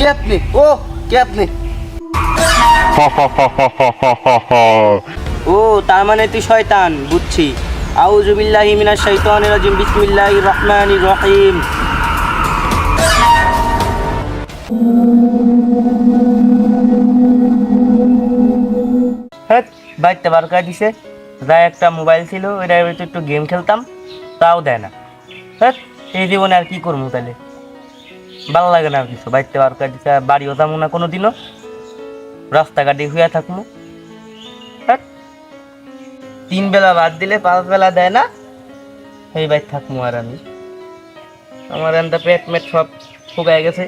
কে আপনি? ও কে আপনি? ও তার মানে তুই শয়তান, বুঝছি। আউযু বিল্লাহি মিনাশ শাইতানির রাজিম, বিসমিল্লাহির রহমানির রহিম। হ্যাঁ, বাইকটা বার করে দিছে। যা একটা মোবাইল ছিল, ওইটার ভিতরে একটু গেম খেলতাম, তাও দেয় না। হ্যাঁ, এই জীবনে আর কি করবো তাহলে? ভালো লাগে না আর কিছু। বাইকটা বার করে দিছে, বাড়িও যাবো না কোনোদিনও, রাস্তাঘাটে শুয়ে থাকবো। হ্যাঁ, 3 বেলা বাদ দিলে 5 বেলা দেয় না, এই বাইক থাকবো। আর আমি, আমার এনটা পেট মেট সব শুকায় গেছে,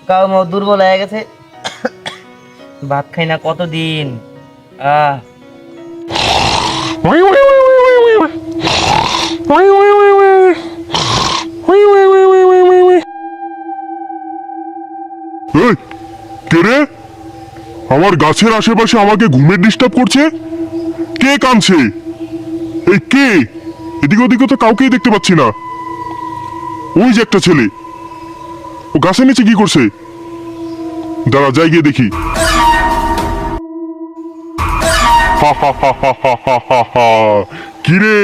কাউ মাও দুর্বল হয়ে গেছে, ভাত খাই না কতদিন। এই, কে রে? আমার গাছের আশেপাশে আমাকে ঘুমের ডিস্টার্ব করছে। কে কাঁদছে? এই কে? এদিকে ওদিকে তো কাউকেই দেখতে পাচ্ছি না। ওই যে একটা ছেলে, ও গাছের নিচে কি করছে? দাঁড়া, যাই গিয়ে দেখি। কি রে,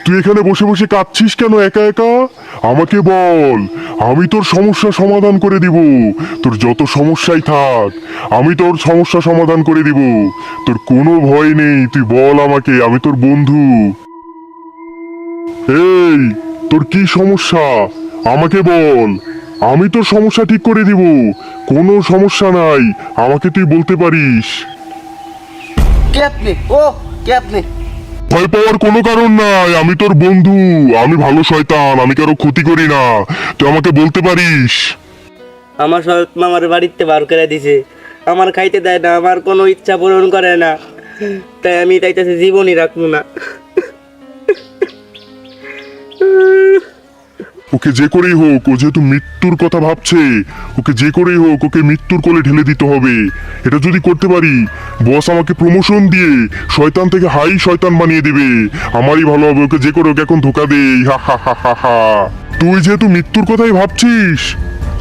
তুই এখানে বসে বসে কাঁদছিস কেন একা একা? আমাকে বল, আমি তোর সমস্যা সমাধান করে দিব। তোর যত সমস্যাই থাক, আমি তোর সমস্যা সমাধান করে দিব। তোর কোনো ভয় নেই, তুই বল আমাকে, আমি তোর বন্ধু। এই, তোর কি সমস্যা আমাকে বল, আমি তোর সমস্যা ঠিক করে দিব। কোনো সমস্যা নাই, আমাকে তুই বলতে পারিস। কে আপনি? ও কে আপনি? ভয় পাওয়ার কোনো কারণ নাই, আমি তোর বন্ধু। আমি ভালো শয়তান, আমি কারো ক্ষতি করি না। তুই আমাকে বলতে পারিস। আমার সৎ মামার বাড়িতে বার করে দিছে, আমার খাইতে দেয় না, আমার কোনো ইচ্ছা পূরণ করে না, তাই আমি চাইতেছি জীবনই রাখবো না। ওকে যে করেই হোক, ও যেহেতু মৃত্যুর কথা ভাবছে, ওকে যে করেই হোক ওকে মৃত্যুর কোলে ঢেলে দিতে হবে। এটা যদি করতে পারি, বস আমাকে প্রমোশন দিয়ে শয়তান থেকে হাই শয়তান বানিয়ে দিবে। আমারই ভালো হবে। ওকে যে করে ওকে এখন ধোকা দে। হা হা হা হা হা। তুই যেহেতু মৃত্যুর কথাই ভাবছিস,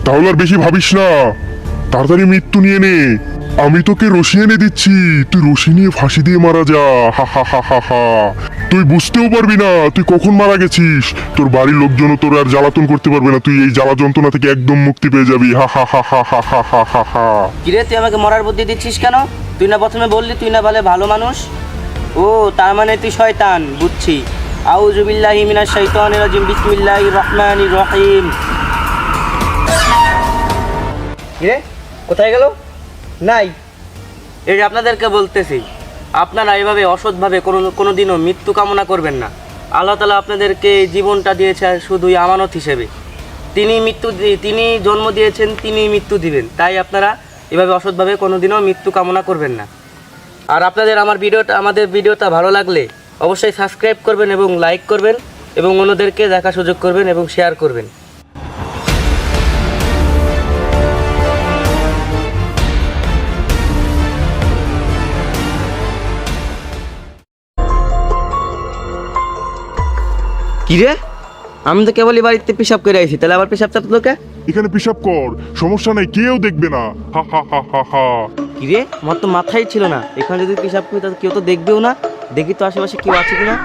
তাহলে আর বেশি ভাবিস না, তাড়াতাড়ি মৃত্যু নিয়ে নে। আমি তোকে রশি এনে দিচ্ছি, তুই রশি নিয়ে ফাঁসি দিয়ে মারা যা। হা হা হা হা হা। তুই বুঝতেও পারবি না তুই কখন মারা গেছিস। তোর বাড়ির লোকজনও তোর আর জ্বালাতন করতে পারবে না, তুই এই জ্বালা যন্ত্রণা থেকে একদম মুক্তি পেয়ে যাবি। হা হা হা হা হা হা হা হা হা। কিরে, তুই আমাকে মরার বুদ্ধি দিচ্ছিস কেন? তুই না প্রথমে বললি তুই না বলে ভালো মানুষ। ও তার মানে তুই শয়তান, বুঝছি। আউযু বিল্লাহি মিনাশ শাইতানির রাজিম, বিসমিল্লাহির রহমানির রহিম। কিরে, কোথায় গেল? নাই। এই যে আপনাদেরকে বলতেছি, আপনারা এভাবে অসৎভাবে কোনোদিনও মৃত্যু কামনা করবেন না। আল্লাহ তাআলা আপনাদেরকে জীবনটা দিয়েছে শুধুই আমানত হিসেবে। তিনি জন্ম দিয়েছেন, তিনি মৃত্যু দিবেন। তাই আপনারা এভাবে অসৎভাবে কোনোদিনও মৃত্যু কামনা করবেন না। আর আপনাদের আমাদের ভিডিওটা ভালো লাগলে অবশ্যই সাবস্ক্রাইব করবেন এবং লাইক করবেন এবং অন্যদেরকে দেখার সুযোগ করবেন এবং শেয়ার করবেন। কিরে, আমি তো কেবলই বাড়িতে পেশাব করে আইছি, তাহলে আবার পেশাব চাপ তোকে? এখানে পেশাব কর, সমস্যা নাই, কেউ দেখবে না। হা হা হা হা হা। কিরে, আমার তো মাথায় ছিল না, এখানে যদি পেশাব করি তাহলে কেউ তো দেখবেও না। দেখি তো আশেপাশে কেউ আছে কিনা।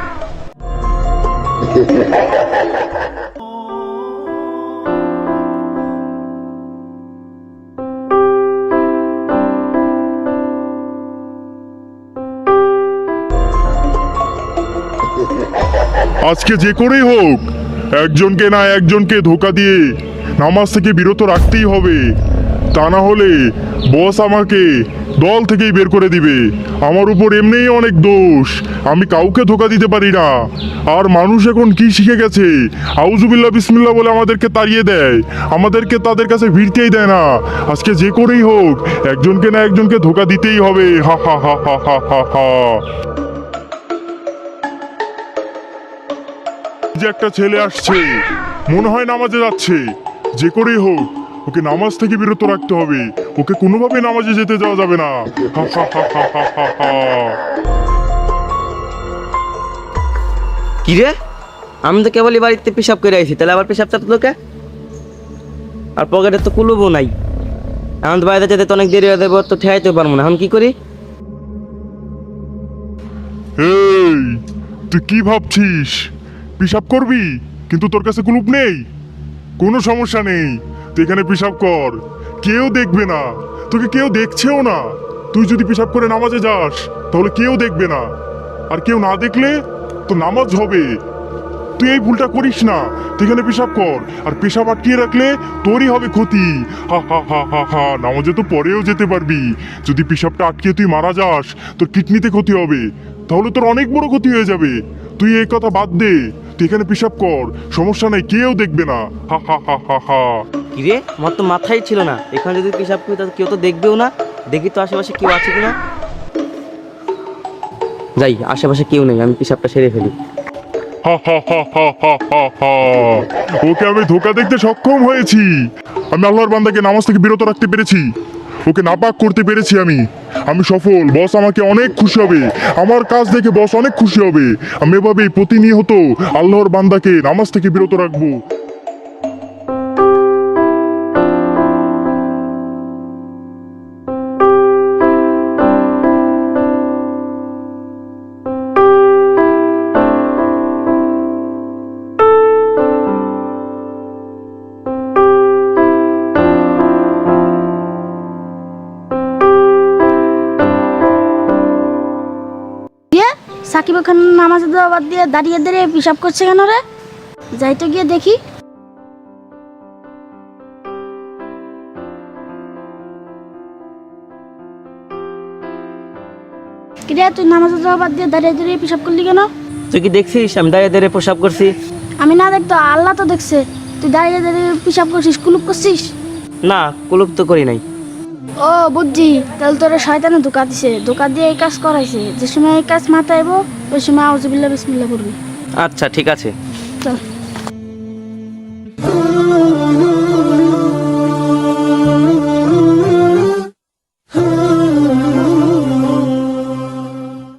আজকে যে করেই হোক একজনকে না একজনকে ধোকা দিয়ে নামাজ থেকে বিরত রাখতেই হবে। তা না হলে বস আমাকে দল থেকেই বের করে দিবে। আমার উপর এমনিই অনেক দোষ, আমি কাউকে ধোকা দিতে পারি না। আর মানুষ এখন কি শিখে গেছে, আউযুবিল্লাহ বিসমিল্লাহ বলে আমাদেরকে তাড়িয়ে দেয়, আমাদেরকে তাদের কাছে ভিড়তেই দেয় না। আজকে যে করেই হোক একজনকে না একজনকে ধোকা দিতেই হবে। হা হা হা হা হা হা হা। যে একটা ছেলে আসছে, মনে হয় নামাজে যাচ্ছে। যে করেই হোক ওকে নামাজ থেকে বিরত রাখতে হবে, ওকে কোনোভাবে নামাজে যেতে দেওয়া যাবে না। হা হা হা হা হা হা হা। কিরে, আমি তো কেবলই বাড়িতে পেশাব করে আইছি, তাহলে আবার পেশাব চাপ তোকে? আর পকেটে তো কুলুবও নাই। এখন তো বাইরে যেতে তো অনেক দেরি হয়ে যাবে, তো ঠেয়াইতে পারবো না। এখন কি করি? এই তুই কি ভাবছিস পেশাব করবি কিন্তু তোর কাছে কুলুপ নেই? কোনো সমস্যা নেই, তুই এখানে পেশাব কর, কেউ দেখবে না, তোকে কেউ দেখছেও না। তুই যদি পেশাব করে নামাজে যাস তাহলে কেউ দেখবে না, আর কেউ না দেখলে তো নামাজ হবে। তুই এই ভুলটা করিস না, তুই এখানে পেশাব কর, আর পেশাব আটকিয়ে রাখলে তোরই হবে ক্ষতি। হা হা হা হা হা, নামাজে তো পরেও যেতে পারবি। যদি পেশাবটা আটকিয়ে তুই মারা যাস তোর কিডনিতে ক্ষতি হবে, তাহলে তোর অনেক বড় ক্ষতি হয়ে যাবে। তুই এই কথা বাদ দে, তুই এখানে পেশাব কর, সমস্যা নেই, কেউ দেখবে না। হা হা হা হা হা। কিরে, আমার তো মাথায় ছিল না এখানে যদি পেশাব করি তাহলে কেউ তো দেখবেও না। দেখি তো আশেপাশে কেউ আছে কিনা। যাই, আশেপাশে কেউ নেই, আমি পেশাবটা সেরে ফেলি। হা হা হা হা হা হা হা। ওকে আমি ধোকা দেখতে সক্ষম হয়েছি। আমি আল্লাহর বান্দাকে নামাজ থেকে বিরত রাখতে পেরেছি, ওকে নাপাক করতে পেরেছি। আমি সফল। বস আমাকে অনেক খুশি হবে, আমার কাজ দেখে বস অনেক খুশি হবে। আমি এভাবেই প্রতিনিয়ত আল্লাহর বান্দাকে নামাজ থেকে বিরত রাখবো। সাকিব খান নামাজ দেওয়া বাদ দিয়ে দাঁড়িয়ে দাঁড়িয়ে পিসাব করছে কেন রে? যাই তো গিয়ে দেখি। কিরে, তুই নামাজ দেওয়া বাদ দিয়ে দাঁড়িয়ে দাঁড়িয়ে পিসাব করলি কেন? তুই কি দেখছিস আমি দাঁড়িয়ে দাঁড়িয়ে প্রসাব করছি? আমি না দেখতো, আল্লাহ তো দেখছে। তুই দাঁড়িয়ে দাঁড়িয়ে পিসাব করছিস, কুলুপ করছিস। না, কুলুপ তো করি নাই। ও বুঝছি, তাহলে তোরা শয়তানে ধোকা দিছে, ধোকা দিয়ে এই কাজ করাইছে। যে সময় এই কাজ মাথায় আইবো ওই সময় আউযুবিল্লাহ বিসমিল্লাহ করবি। আচ্ছা ঠিক আছে। চল।